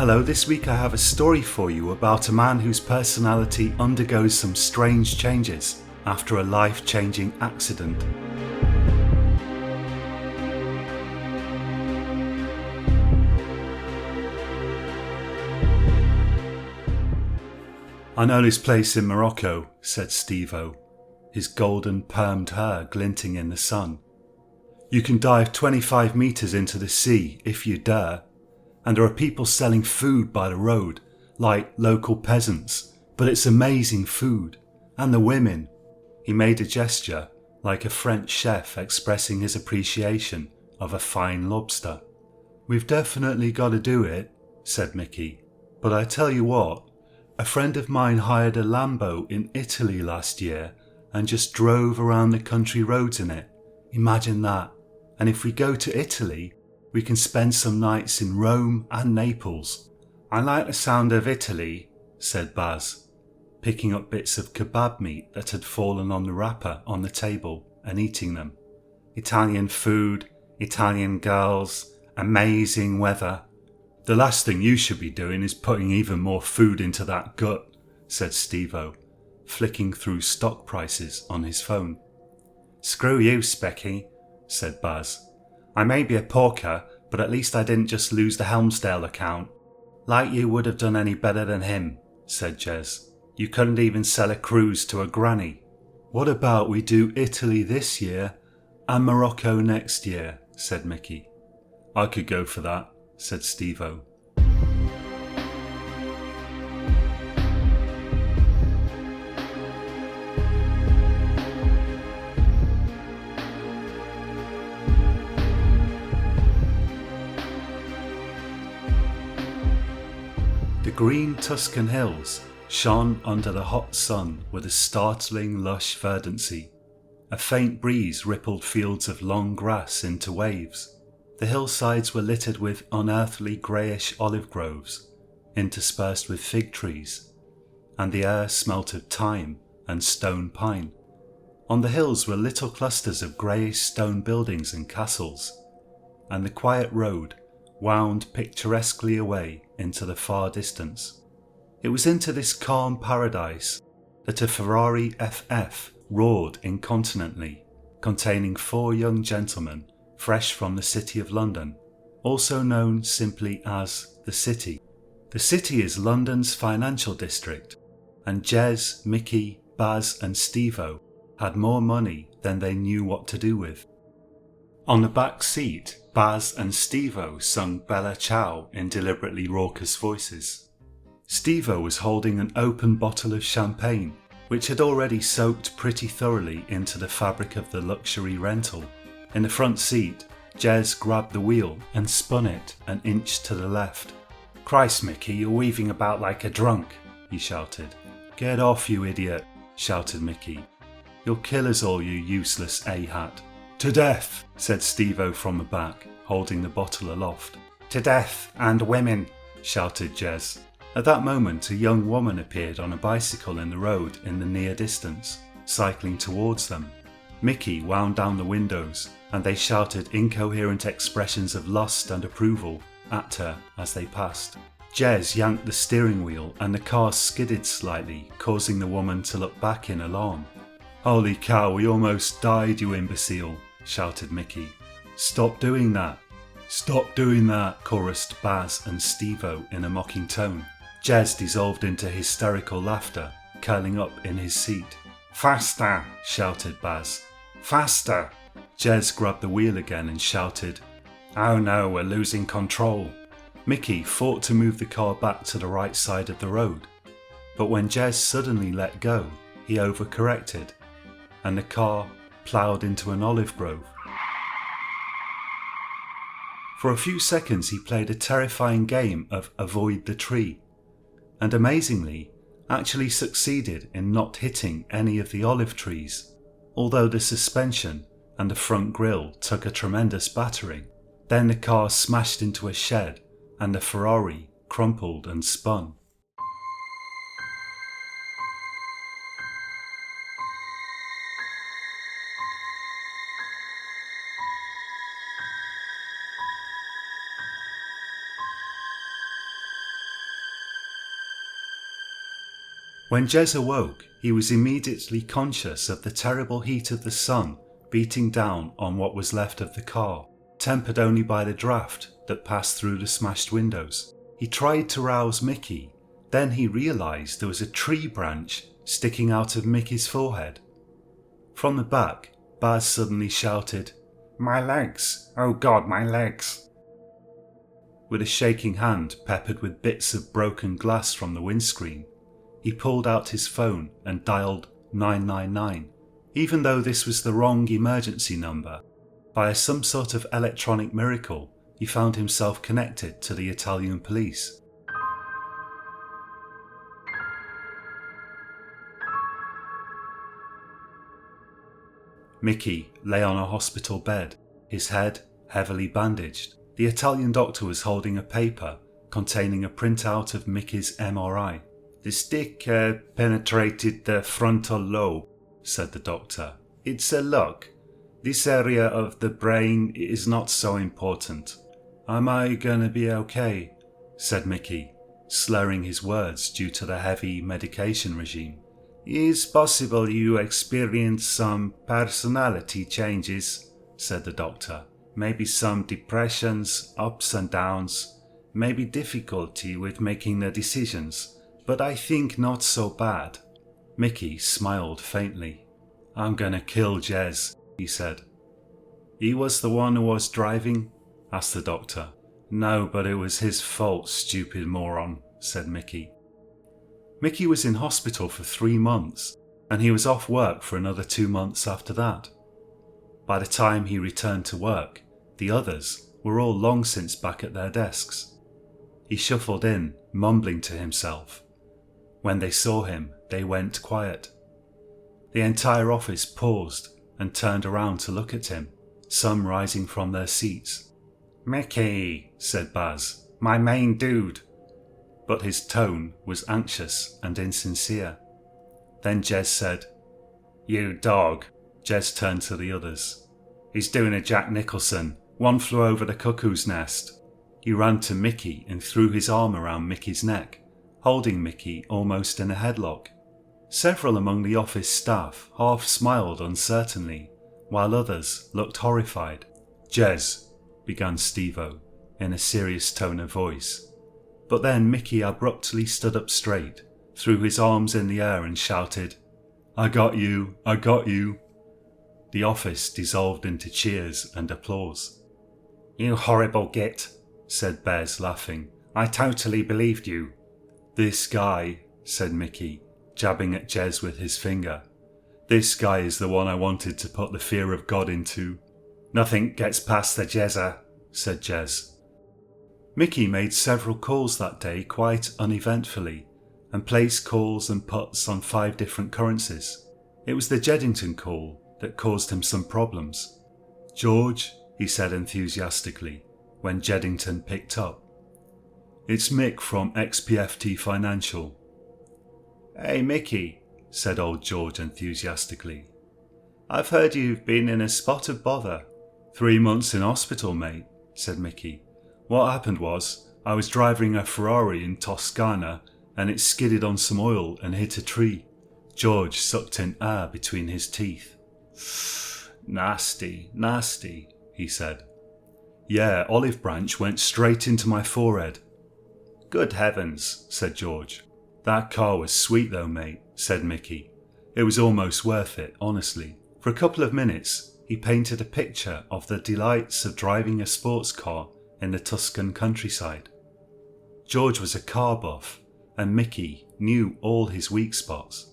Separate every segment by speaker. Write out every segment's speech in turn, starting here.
Speaker 1: Hello, this week I have a story for you about a man whose personality undergoes some strange changes after a life-changing accident. I know this place in Morocco, said Steve-O, his golden permed hair glinting in the sun. You can dive 25 metres into the sea if you dare, and there are people selling food by the road, like local peasants, but it's amazing food, and the women. He made a gesture, like a French chef expressing his appreciation of a fine lobster. We've definitely got to do it, said Mickey, but I tell you what, a friend of mine hired a Lambo in Italy last year and just drove around the country roads in it. Imagine that. And if we go to Italy, we can spend some nights in Rome and Naples. I like the sound of Italy, said Baz, picking up bits of kebab meat that had fallen on the wrapper on the table and eating them. Italian food, Italian girls, amazing weather. The last thing you should be doing is putting even more food into that gut, said Steve-O, flicking through stock prices on his phone. Screw you, Specky, said Baz. I may be a porker, but at least I didn't just lose the Helmsdale account. Like you would have done any better than him, said Jez. You couldn't even sell a cruise to a granny. What about we do Italy this year and Morocco next year, said Mickey. I could go for that, said Steve-O. The green Tuscan hills shone under the hot sun with a startling lush verdancy. A faint breeze rippled fields of long grass into waves. The hillsides were littered with unearthly greyish olive groves, interspersed with fig trees, and the air smelt of thyme and stone pine. On the hills were little clusters of greyish stone buildings and castles, and the quiet road wound picturesquely away into the far distance. It was into this calm paradise that a Ferrari FF roared incontinently, containing 4 young gentlemen fresh from the City of London, also known simply as the City. The City is London's financial district, and Jez, Mickey, Baz and Steve-O had more money than they knew what to do with. On the back seat, Baz and Steve-O sung Bella Ciao in deliberately raucous voices. Steve-O was holding an open bottle of champagne, which had already soaked pretty thoroughly into the fabric of the luxury rental. In the front seat, Jez grabbed the wheel and spun it an inch to the left. Christ, Mickey, you're weaving about like a drunk, he shouted. Get off, you idiot, shouted Mickey. You'll kill us all, you useless A-hat. To death, said Steve-O from the back, holding the bottle aloft. To death and women, shouted Jez. At that moment, a young woman appeared on a bicycle in the road in the near distance, cycling towards them. Mickey wound down the windows, and they shouted incoherent expressions of lust and approval at her as they passed. Jez yanked the steering wheel and the car skidded slightly, causing the woman to look back in alarm. Holy cow, we almost died, you imbecile, shouted Mickey. Stop doing that. Stop doing that, chorused Baz and Steve-O in a mocking tone. Jez dissolved into hysterical laughter, curling up in his seat. Faster, shouted Baz. Faster! Jez grabbed the wheel again and shouted, Oh no, we're losing control. Mickey fought to move the car back to the right side of the road, but when Jez suddenly let go, he overcorrected, and the car ploughed into an olive grove. For a few seconds he played a terrifying game of avoid the tree, and amazingly, actually succeeded in not hitting any of the olive trees, although the suspension and the front grille took a tremendous battering. Then the car smashed into a shed and the Ferrari crumpled and spun. When Jez awoke, he was immediately conscious of the terrible heat of the sun beating down on what was left of the car, tempered only by the draft that passed through the smashed windows. He tried to rouse Mickey, then he realised there was a tree branch sticking out of Mickey's forehead. From the back, Baz suddenly shouted, "My legs! Oh God, my legs!" With a shaking hand peppered with bits of broken glass from the windscreen, he pulled out his phone and dialed 999. Even though this was the wrong emergency number, by some sort of electronic miracle, he found himself connected to the Italian police. Mickey lay on a hospital bed, his head heavily bandaged. The Italian doctor was holding a paper containing a printout of Mickey's MRI. "The stick penetrated the frontal lobe," said the doctor. "It's a luck. This area of the brain is not so important." "Am I gonna be okay?" said Mickey, slurring his words due to the heavy medication regime. "It's possible you experience some personality changes," said the doctor. "Maybe some depressions, ups and downs, maybe difficulty with making the decisions, but I think not so bad." Mickey smiled faintly. "I'm gonna kill Jez," he said. "He was the one who was driving?" asked the doctor. "No, but it was his fault, stupid moron," said Mickey. Mickey was in hospital for 3 months, and he was off work for another 2 months after that. By the time he returned to work, the others were all long since back at their desks. He shuffled in, mumbling to himself. When they saw him, they went quiet. The entire office paused and turned around to look at him, some rising from their seats. "Mickey," said Baz, "my main dude." But his tone was anxious and insincere. Then Jez said, "You dog." Jez turned to the others. "He's doing a Jack Nicholson. One flew over the cuckoo's nest." He ran to Mickey and threw his arm around Mickey's neck, holding Mickey almost in a headlock. Several among the office staff half smiled uncertainly, while others looked horrified. "Jez," began Steve-O, in a serious tone of voice. But then Mickey abruptly stood up straight, threw his arms in the air and shouted, "I got you, I got you." The office dissolved into cheers and applause. "You horrible git," said Bez, laughing. "I totally believed you." "This guy," said Mickey, jabbing at Jez with his finger. "This guy is the one I wanted to put the fear of God into." "Nothing gets past the Jezzer," said Jez. Mickey made several calls that day quite uneventfully, and placed calls and puts on 5 different currencies. It was the Jeddington call that caused him some problems. "George," he said enthusiastically, when Jeddington picked up. "It's Mick from XPFT Financial." "Hey Mickey," said old George enthusiastically. "I've heard you've been in a spot of bother." 3 months in hospital, mate," said Mickey. "What happened was, I was driving a Ferrari in Toscana and it skidded on some oil and hit a tree." George sucked in air between his teeth. "Nasty, nasty," he said. "Yeah, olive branch went straight into my forehead." "Good heavens," said George. "That car was sweet though, mate," said Mickey. "It was almost worth it, honestly." For a couple of minutes, he painted a picture of the delights of driving a sports car in the Tuscan countryside. George was a car buff, and Mickey knew all his weak spots.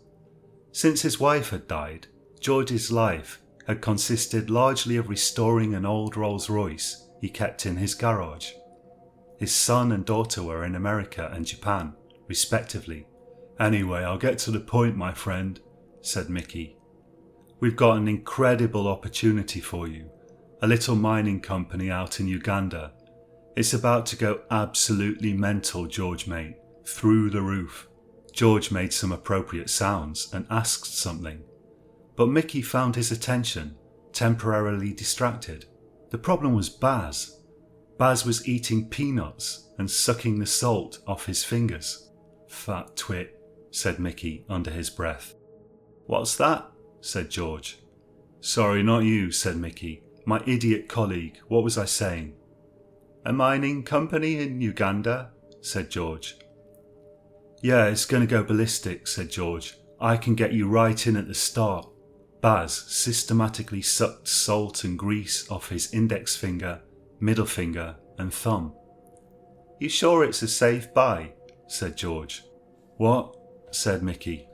Speaker 1: Since his wife had died, George's life had consisted largely of restoring an old Rolls-Royce he kept in his garage. His son and daughter were in America and Japan, respectively. "Anyway, I'll get to the point, my friend," said Mickey. "We've got an incredible opportunity for you. A little mining company out in Uganda. It's about to go absolutely mental, George mate. Through the roof." George made some appropriate sounds and asked something, but Mickey found his attention temporarily distracted. The problem was Baz. Baz was eating peanuts and sucking the salt off his fingers. "Fat twit," said Mickey under his breath. What's that? Said George. Sorry, not you, said Mickey. My idiot colleague. What was I saying? A mining company in Uganda, said George. Yeah, it's going to go ballistic, said George. I can get you right in at the start. Baz systematically sucked salt and grease off his index finger, middle finger and thumb. You sure it's a safe buy? Said George. What? Said Mickey.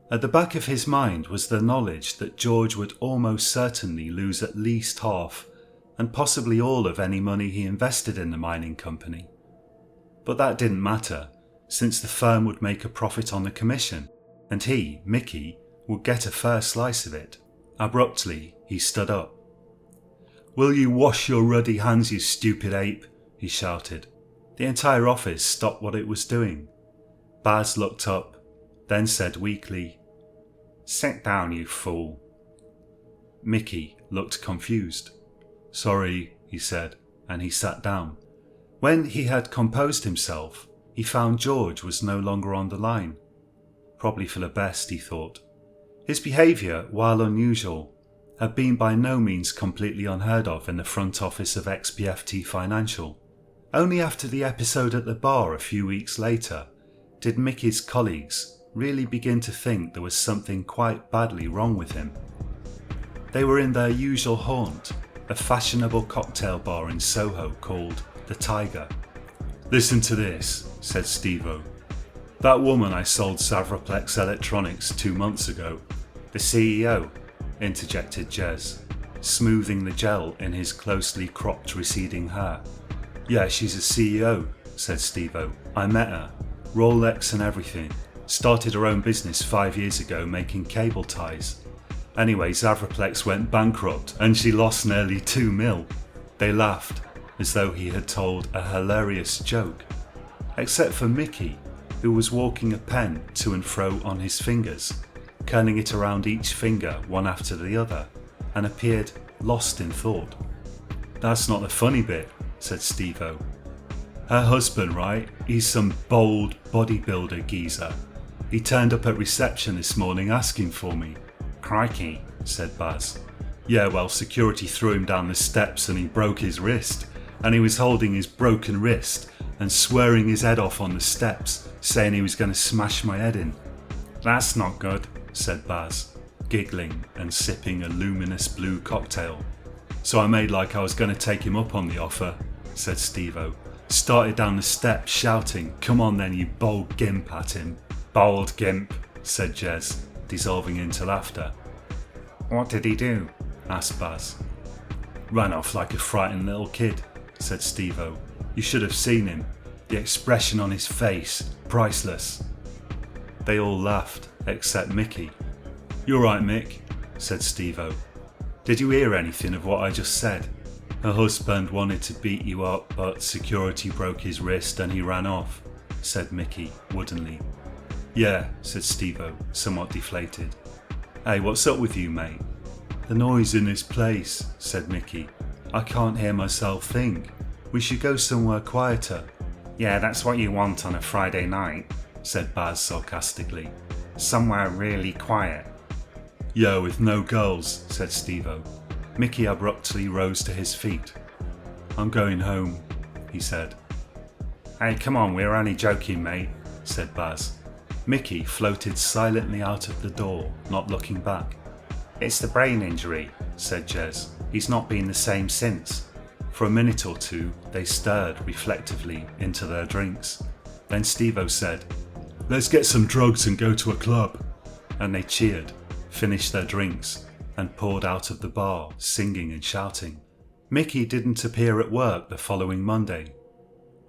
Speaker 1: At the back of his mind was the knowledge that George would almost certainly lose at least half and possibly all of any money he invested in the mining company. But that didn't matter, since the firm would make a profit on the commission, and he, Mickey, would get a fair slice of it. Abruptly, he stood up. Will you wash your ruddy hands, you stupid ape? He shouted. The entire office stopped what it was doing. Baz looked up, then said weakly, Sit down, you fool. Mickey looked confused. Sorry, he said, and he sat down. When he had composed himself, he found George was no longer on the line. Probably for the best, he thought. His behaviour, while unusual, had been by no means completely unheard of in the front office of XPFT Financial. Only after the episode at the bar a few weeks later did Mickey's colleagues really begin to think there was something quite badly wrong with him. They were in their usual haunt, a fashionable cocktail bar in Soho called The Tiger. Listen to this, said Steve-O. That woman I sold Savraplex Electronics 2 months ago, the CEO, interjected Jez, smoothing the gel in his closely cropped receding hair. Yeah, she's a CEO, said Steve-O. I met her. Rolex and everything. Started her own business 5 years ago making cable ties. Anyway, Savraplex went bankrupt and she lost nearly 2 mil. They laughed, as though he had told a hilarious joke. Except for Mickey, who was walking a pen to and fro on his fingers, curling it around each finger one after the other, and appeared lost in thought. That's not the funny bit, said Steve-O. Her husband, right? He's some bold bodybuilder geezer. He turned up at reception this morning asking for me. Crikey, said Baz. Yeah, well, security threw him down the steps and he broke his wrist, and he was holding his broken wrist and swearing his head off on the steps, saying he was going to smash my head in. That's not good, said Baz, giggling and sipping a luminous blue cocktail. So I made like I was going to take him up on the offer, said Steve-O. Started down the steps shouting, come on then, you bold gimp, at him. Bold gimp, said Jez, dissolving into laughter. What did he do? Asked Baz. Ran off like a frightened little kid, said Steve-O. You should have seen him. The expression on his face, priceless. They all laughed, except Mickey. You're right, Mick, said Steve-O. Did you hear anything of what I just said? Her husband wanted to beat you up, but security broke his wrist and he ran off, said Mickey woodenly. Yeah, said Steve-O, somewhat deflated. Hey, what's up with you, mate? The noise in this place, said Mickey. I can't hear myself think. We should go somewhere quieter. Yeah, that's what you want on a Friday night, said Baz sarcastically. Somewhere really quiet. Yeah, with no girls, said Steve-O. Mickey abruptly rose to his feet. I'm going home, he said. Hey, come on, we're only joking, mate, said Baz. Mickey floated silently out of the door, not looking back. It's the brain injury, said Jez. He's not been the same since. For a minute or two, they stared reflectively into their drinks. Then Steve-O said, Let's get some drugs and go to a club. And they cheered, finished their drinks, and poured out of the bar, singing and shouting. Mickey didn't appear at work the following Monday.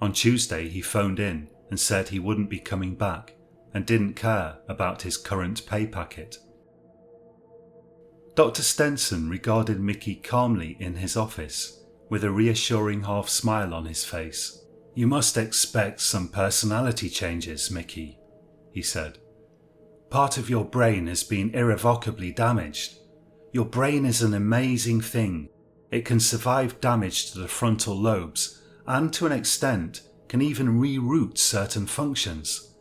Speaker 1: On Tuesday, he phoned in and said he wouldn't be coming back and didn't care about his current pay packet. Dr. Stenson regarded Mickey calmly in his office, with a reassuring half smile on his face. You must expect some personality changes, Mickey, he said. Part of your brain has been irrevocably damaged. Your brain is an amazing thing. It can survive damage to the frontal lobes and, to an extent, can even reroute certain functions.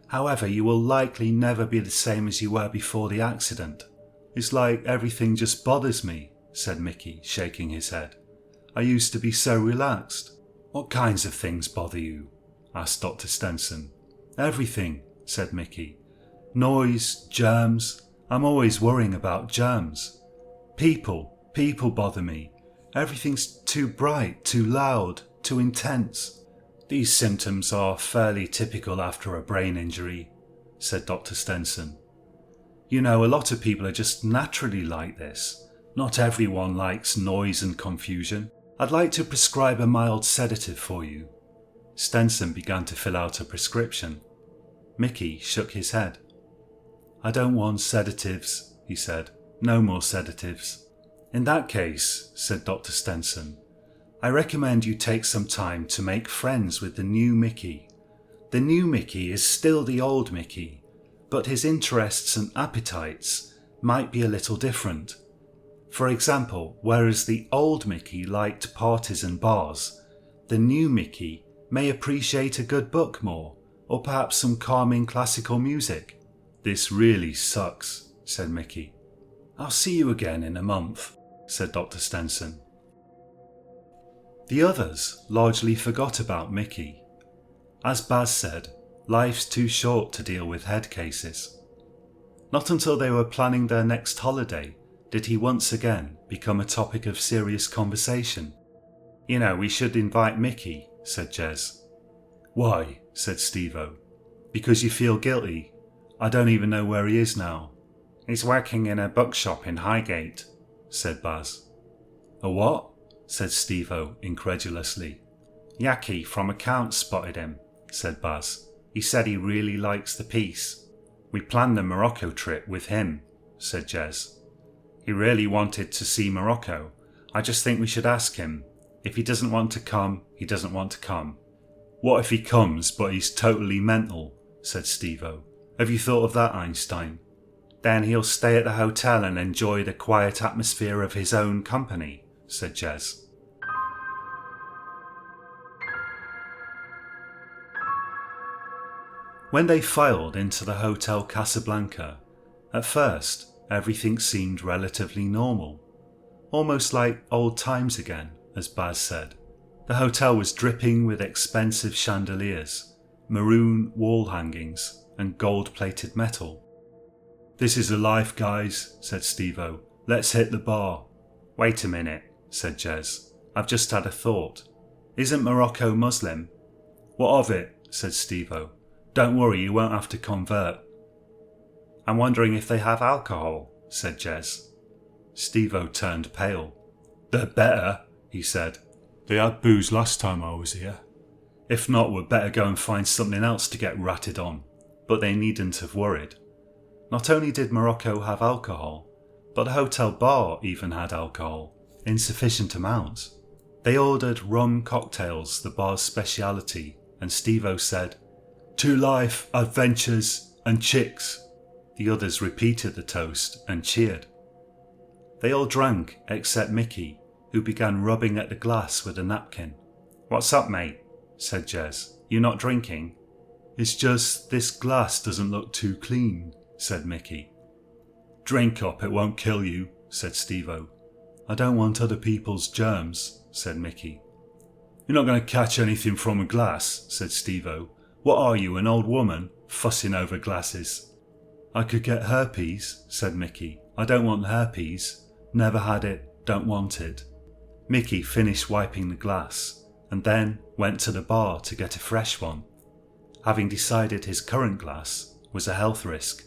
Speaker 1: However, you will likely never be the same as you were before the accident. It's like everything just bothers me, said Mickey, shaking his head. I used to be so relaxed. What kinds of things bother you? Asked Dr. Stenson. Everything, said Mickey. Noise, germs. I'm always worrying about germs. People bother me. Everything's too bright, too loud, too intense. These symptoms are fairly typical after a brain injury, said Dr. Stenson. You know, a lot of people are just naturally like this. Not everyone likes noise and confusion. I'd like to prescribe a mild sedative for you. Stenson began to fill out a prescription. Mickey shook his head. I don't want sedatives, he said. No more sedatives. In that case, said Dr. Stenson, I recommend you take some time to make friends with the new Mickey. The new Mickey is still the old Mickey, but his interests and appetites might be a little different. For example, whereas the old Mickey liked parties and bars, the new Mickey may appreciate a good book more, or perhaps some calming classical music. This really sucks, said Mickey. I'll see you again in a month, said Dr. Stenson. The others largely forgot about Mickey. As Baz said, life's too short to deal with head cases. Not until they were planning their next holiday did he once again become a topic of serious conversation. You know, we should invite Mickey, said Jez. Why? Said Steve-O. Because you feel guilty? I don't even know where he is now. He's working in a bookshop in Highgate, said Baz. A what? Said Steve-O incredulously. Yaki from accounts spotted him, said Baz. He said he really likes the piece. We planned the Morocco trip with him, said Jez. He really wanted to see Morocco. I just think we should ask him. If he doesn't want to come, he doesn't want to come. What if he comes but he's totally mental, said Steve-O. Have you thought of that, Einstein? Then he'll stay at the hotel and enjoy the quiet atmosphere of his own company, said Jez. When they filed into the Hotel Casablanca, at first everything seemed relatively normal. Almost like old times again, as Baz said. The hotel was dripping with expensive chandeliers, maroon wall hangings, and gold-plated metal. This is the life, guys, said Steve-O. Let's hit the bar. Wait a minute, said Jez. I've just had a thought. Isn't Morocco Muslim? What of it? Said Steve-O. Don't worry, you won't have to convert. I'm wondering if they have alcohol, said Jez. Steve-O turned pale. They're better, he said. They had booze last time I was here. If not, we'd better go and find something else to get ratted on. But they needn't have worried. Not only did Morocco have alcohol, but the hotel bar even had alcohol, in sufficient amounts. They ordered rum cocktails, the bar's speciality, and Steve-O said, To life, adventures, and chicks. The others repeated the toast and cheered. They all drank except Mickey, who began rubbing at the glass with a napkin. What's up, mate? Said Jez. You not drinking? It's just this glass doesn't look too clean, said Mickey. Drink up, it won't kill you, said Steve-O. I don't want other people's germs, said Mickey. You're not going to catch anything from a glass, said Steve-O. What are you, an old woman, fussing over glasses? I could get herpes, said Mickey. I don't want herpes. Never had it, don't want it. Mickey finished wiping the glass, and then went to the bar to get a fresh one, having decided his current glass was a health risk.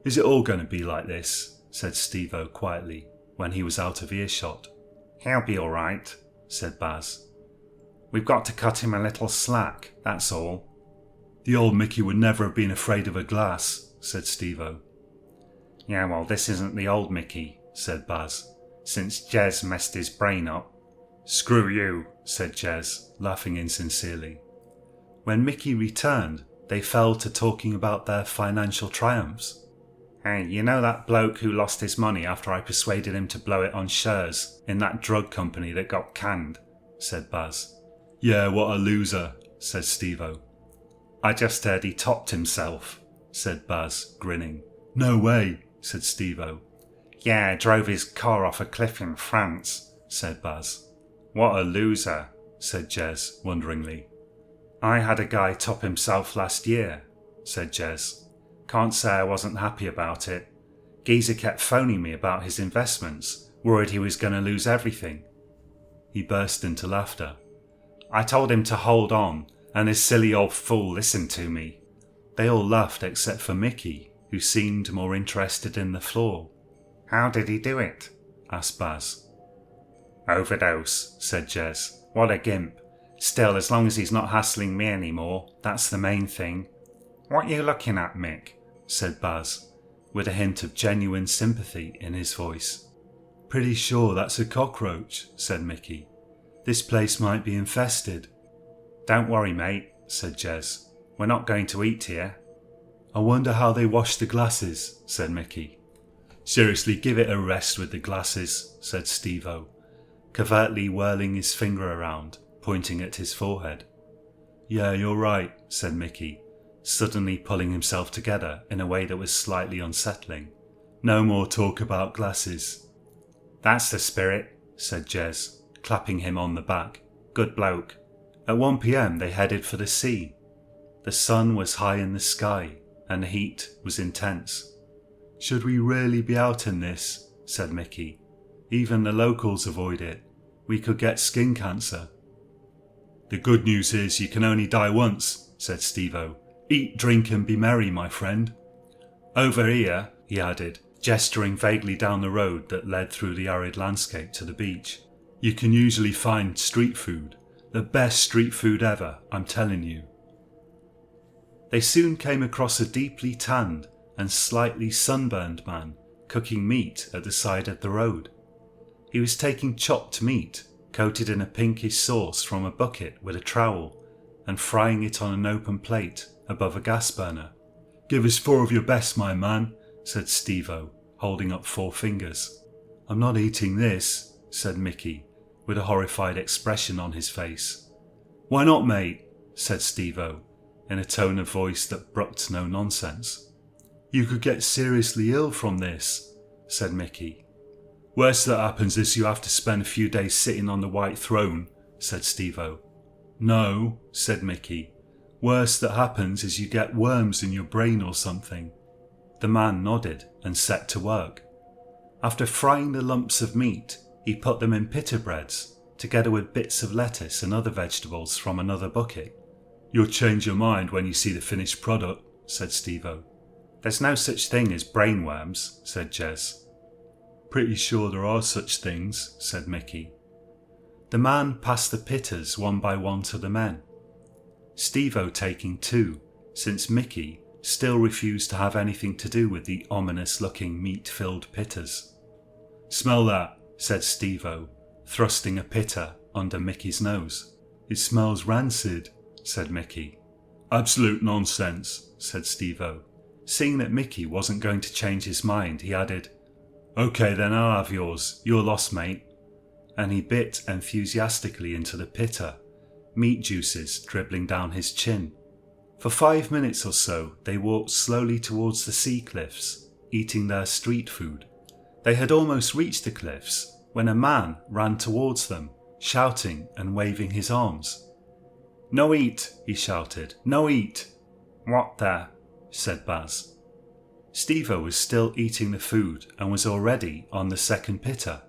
Speaker 1: Is it all going to be like this? Said Steve-O quietly, when he was out of earshot. He'll be all right, said Baz. We've got to cut him a little slack, that's all. The old Mickey would never have been afraid of a glass, said Steve-O. Yeah, well, this isn't the old Mickey, said Baz, since Jez messed his brain up. Screw you, said Jez, laughing insincerely. When Mickey returned, they fell to talking about their financial triumphs. Hey, you know that bloke who lost his money after I persuaded him to blow it on shares in that drug company that got canned, said Baz. Yeah, what a loser, said Steve-O. I just heard he topped himself, said Baz, grinning. No way, said Steve-O. Yeah, drove his car off a cliff in France, said Baz. What a loser, said Jez, wonderingly. I had a guy top himself last year, said Jez. Can't say I wasn't happy about it. Geezer kept phoning me about his investments, worried he was going to lose everything. He burst into laughter. I told him to hold on, and his silly old fool listened to me. They all laughed except for Mickey, who seemed more interested in the floor. How did he do it? Asked Baz. Overdose, said Jez. What a gimp. Still, as long as he's not hassling me anymore, that's the main thing. What you looking at, Mick? Said Baz, with a hint of genuine sympathy in his voice. Pretty sure that's a cockroach, said Mickey. This place might be infested. Don't worry, mate, said Jez. We're not going to eat here. I wonder how they wash the glasses, said Mickey. Seriously, give it a rest with the glasses, said Steve-O, covertly whirling his finger around, pointing at his forehead. Yeah, you're right, said Mickey, suddenly pulling himself together in a way that was slightly unsettling. No more talk about glasses. That's the spirit, said Jez, clapping him on the back. Good bloke. At 1 p.m. they headed for the sea. The sun was high in the sky, and the heat was intense. Should we really be out in this? Said Mickey. Even the locals avoid it. We could get skin cancer. The good news is you can only die once, said Steve-O. Eat, drink and be merry, my friend. Over here, he added, gesturing vaguely down the road that led through the arid landscape to the beach. You can usually find street food. The best street food ever, I'm telling you. They soon came across a deeply tanned and slightly sunburned man cooking meat at the side of the road. He was taking chopped meat, coated in a pinkish sauce from a bucket with a trowel, and frying it on an open plate above a gas burner. Give us 4 of your best, my man, said Steve-O, holding up 4 fingers. I'm not eating this, said Mickey, with a horrified expression on his face. Why not, mate? Said Steve-O, in a tone of voice that brooked no nonsense. You could get seriously ill from this, said Mickey. Worst that happens is you have to spend a few days sitting on the white throne, said Steve-O. No, said Mickey. Worst that happens is you get worms in your brain or something. The man nodded and set to work. After frying the lumps of meat, he put them in pita breads, together with bits of lettuce and other vegetables from another bucket. You'll change your mind when you see the finished product, said Steve-O. There's no such thing as brainworms, said Jez. Pretty sure there are such things, said Mickey. The man passed the pittas one by one to the men. Steve-O taking 2, since Mickey still refused to have anything to do with the ominous-looking meat-filled pittas. Smell that, said Steve-O, thrusting a pitta under Mickey's nose. It smells rancid, said Mickey. Absolute nonsense, said Steve-O. Seeing that Mickey wasn't going to change his mind, he added, Okay then, I'll have yours. You're lost, mate. And he bit enthusiastically into the pitta, meat juices dribbling down his chin. For 5 minutes or so, they walked slowly towards the sea cliffs, eating their street food. They had almost reached the cliffs when a man ran towards them, shouting and waving his arms. No eat, he shouted. No eat. What the? Said Baz. Steve-O was still eating the food and was already on the second pitta.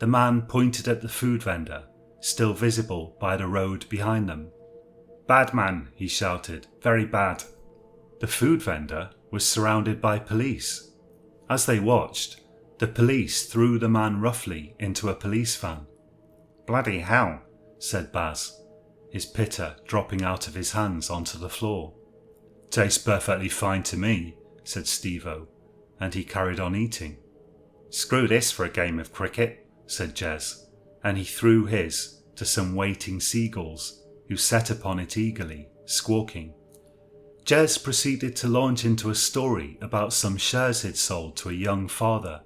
Speaker 1: The man pointed at the food vendor, still visible by the road behind them. Bad man, he shouted. Very bad. The food vendor was surrounded by police. As they watched, the police threw the man roughly into a police van. Bloody hell, said Baz, his pitta dropping out of his hands onto the floor. Tastes perfectly fine to me, said Steve-O, and he carried on eating. Screw this for a game of cricket, said Jez, and he threw his to some waiting seagulls, who set upon it eagerly, squawking. Jez proceeded to launch into a story about some shares he'd sold to a young father,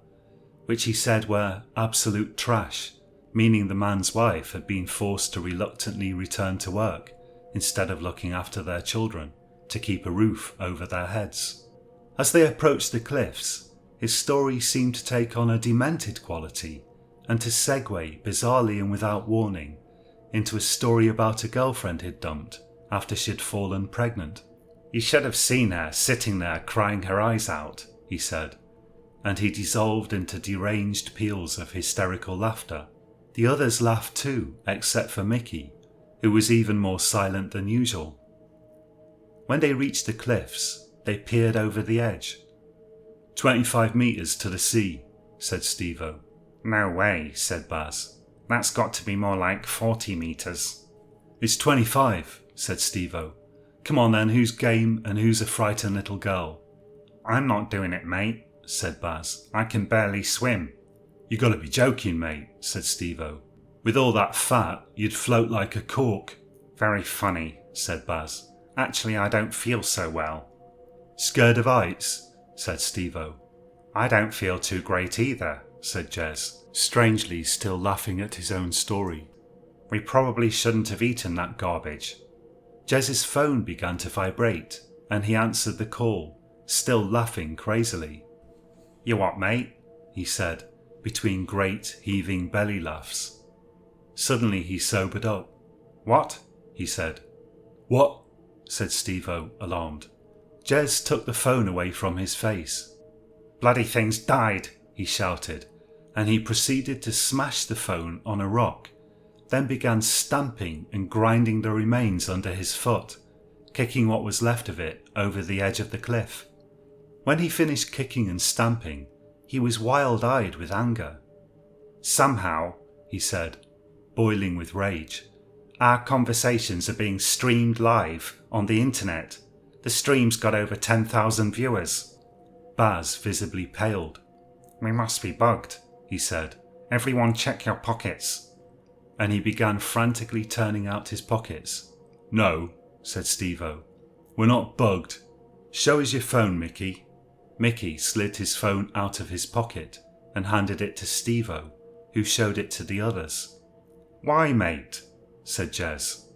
Speaker 1: which he said were absolute trash, meaning the man's wife had been forced to reluctantly return to work instead of looking after their children, to keep a roof over their heads. As they approached the cliffs, his story seemed to take on a demented quality and to segue, bizarrely and without warning, into a story about a girlfriend he'd dumped after she'd fallen pregnant. "You should have seen her sitting there crying her eyes out," he said, and he dissolved into deranged peals of hysterical laughter. The others laughed too, except for Mickey, who was even more silent than usual. When they reached the cliffs, they peered over the edge. 25 metres to the sea, said Steve-O. "No way," said Baz. "That's got to be more like 40 metres. "It's 25, said Steve-O. "Come on then, who's game and who's a frightened little girl?" "I'm not doing it, mate," said Baz. "I can barely swim." "You gotta be joking, mate," said Steve-O. "With all that fat, you'd float like a cork." "Very funny," said Baz. "Actually, I don't feel so well." "Scared of heights?" said Steve-O. "I don't feel too great either," said Jez, strangely still laughing at his own story. "We probably shouldn't have eaten that garbage." Jez's phone began to vibrate, and he answered the call, still laughing crazily. "You what, mate?" he said, between great, heaving belly laughs. Suddenly he sobered up. "What?" he said. "What?" said Steve-O, alarmed. Jez took the phone away from his face. "Bloody thing's died," he shouted, and he proceeded to smash the phone on a rock, then began stamping and grinding the remains under his foot, kicking what was left of it over the edge of the cliff. When he finished kicking and stamping, he was wild-eyed with anger. "Somehow," he said, boiling with rage, "our conversations are being streamed live on the internet. The stream's got over 10,000 viewers." Baz visibly paled. "We must be bugged," he said. "Everyone check your pockets." And he began frantically turning out his pockets. "No," said Steve-O. "We're not bugged. Show us your phone, Mickey." Mickey slid his phone out of his pocket and handed it to Steve-O, who showed it to the others. "Why, mate?" said Jez.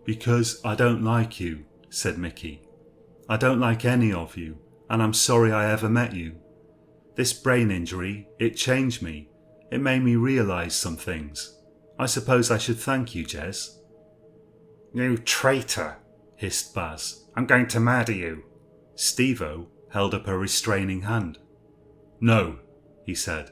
Speaker 1: "Because I don't like you," said Mickey. "I don't like any of you, and I'm sorry I ever met you. This brain injury, it changed me. It made me realise some things. I suppose I should thank you, Jez." "You traitor," hissed Baz. "I'm going to murder you." Steve-O held up a restraining hand. "No," he said.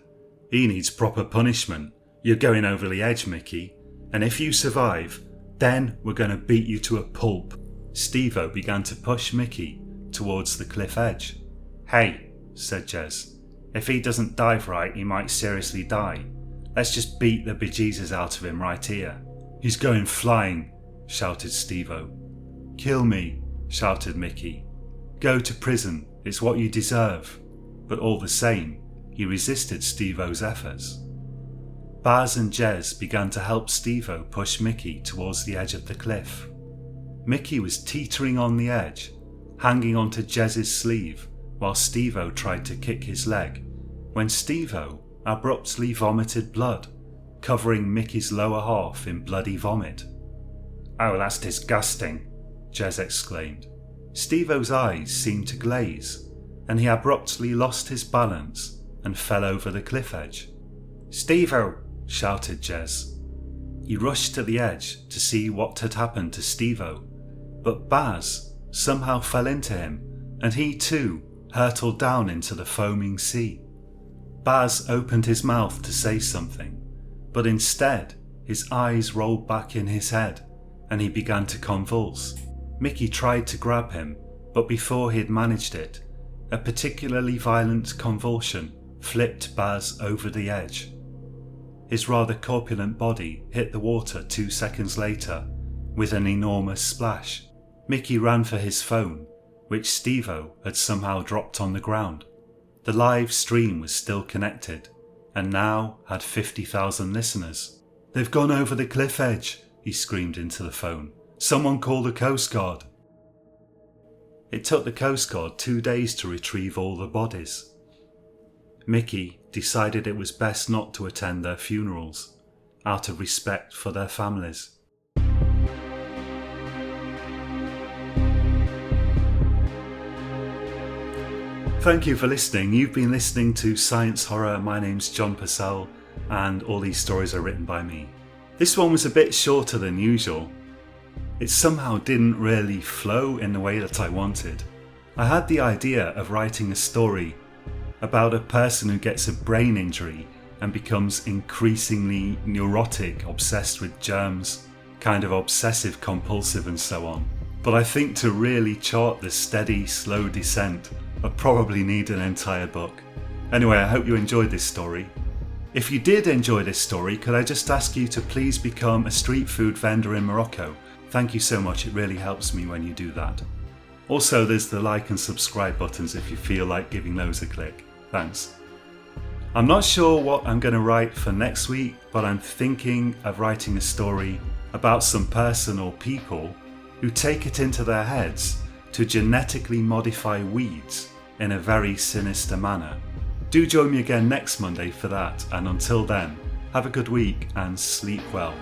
Speaker 1: "He needs proper punishment. You're going over the edge, Mickey, and if you survive, then we're going to beat you to a pulp." Steve-O began to push Mickey towards the cliff edge. "Hey," said Jez. "If he doesn't dive right, he might seriously die. Let's just beat the bejesus out of him right here." "He's going flying," shouted Steve-O. "Kill me," shouted Mickey. "Go to prison, it's what you deserve." But all the same, he resisted Steve-O's efforts. Baz and Jez began to help Steve-O push Mickey towards the edge of the cliff. Mickey was teetering on the edge, hanging onto Jez's sleeve, while Steve-O tried to kick his leg, when Steve-O abruptly vomited blood, covering Mickey's lower half in bloody vomit. "Oh, that's disgusting," Jez exclaimed. Steve-O's eyes seemed to glaze, and he abruptly lost his balance and fell over the cliff edge. "Steve-O!" shouted Jez. He rushed to the edge to see what had happened to Steve-O, but Baz somehow fell into him, and he too hurtled down into the foaming sea. Baz opened his mouth to say something, but instead his eyes rolled back in his head, and he began to convulse. Mickey tried to grab him, but before he had managed it, a particularly violent convulsion flipped Baz over the edge. His rather corpulent body hit the water 2 seconds later, with an enormous splash. Mickey ran for his phone, which Steve-O had somehow dropped on the ground. The live stream was still connected, and now had 50,000 listeners. "They've gone over the cliff edge," he screamed into the phone. "Someone call the Coast Guard." It took the Coast Guard 2 days to retrieve all the bodies. Mickey decided it was best not to attend their funerals, out of respect for their families. Thank you for listening. You've been listening to Science Horror. My name's John Purcell, and all these stories are written by me. This one was a bit shorter than usual. It somehow didn't really flow in the way that I wanted. I had the idea of writing a story about a person who gets a brain injury and becomes increasingly neurotic, obsessed with germs, kind of obsessive compulsive and so on. But I think to really chart the steady, slow descent, I probably need an entire book. Anyway, I hope you enjoyed this story. If you did enjoy this story, could I just ask you to please become a street food vendor in Morocco? Thank you so much, it really helps me when you do that. Also, there's the like and subscribe buttons if you feel like giving those a click. Thanks. I'm not sure what I'm going to write for next week, but I'm thinking of writing a story about some person or people who take it into their heads to genetically modify weeds in a very sinister manner. Do join me again next Monday for that, and until then, have a good week and sleep well.